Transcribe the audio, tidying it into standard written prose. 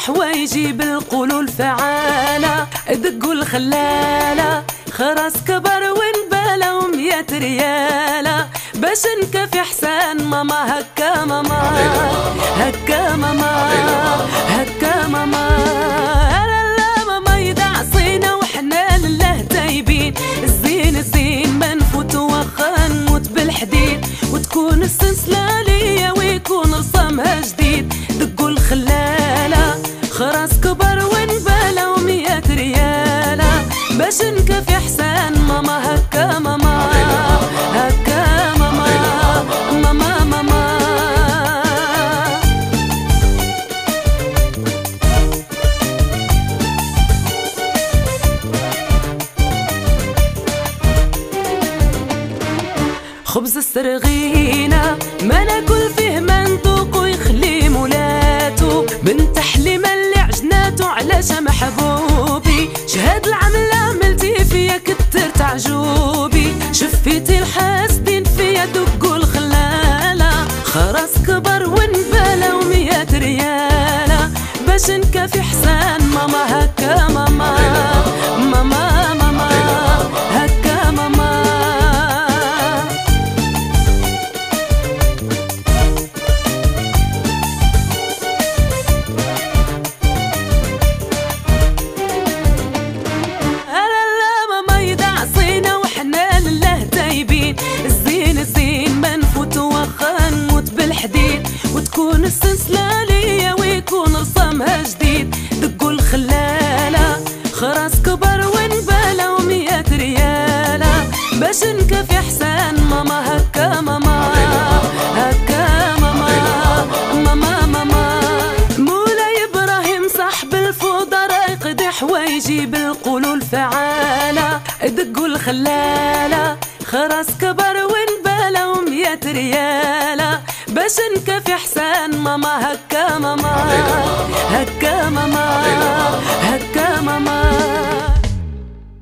حوايجي بالقلول فعالة، دقوا الخلالة خراس كبر ونبالة و100 ريالة باش نكفي حسان ماما. هكا ماما هكا ماما هكا ماما. لا ماما يدعصينا وحنا لله تايبين، الزين الزين ما نفوت وخا نموت بالحديد، وتكون السلسلة ليا ويكون رسمها جديد. دقوا الخلالة خراس كبر ونبالة و100 ريالة باش نكفي حسان ماما. هكا ماما هكا ماما ماما ماما. خبز السرغينة ما ناكل فيه منطوق ويخلي مولاتو، بنت حليمة اللي عجناتو علاش محبوبي، شهاد العمل عملتي فيا كتر تعجوبي، شفيتي الحاسدين فيا دقوا الخلالة خراس كبر ونبالة و100 ريالة باش نكفي حسان ماما. هكا ماما ماما ماما هكا ماما. الزين الزين ما نفوت وخا نموت بالحديد، وتكون السلسلة ليا ويكون رسمها جديد. دقوا الخلالة خراس كبر ونبالة و100 ريالة باش نكفي حسان ماما. هكا ماما هكا ماما ماما ماما. مولاي ابراهيم صاحب الفضراء يقضي حوايجي بالقلول فعالة، دقوا الخلالة خراس كبر ونبالة و100 ريالة باش نكفي حسان ماما. هكا ماما هكا ماما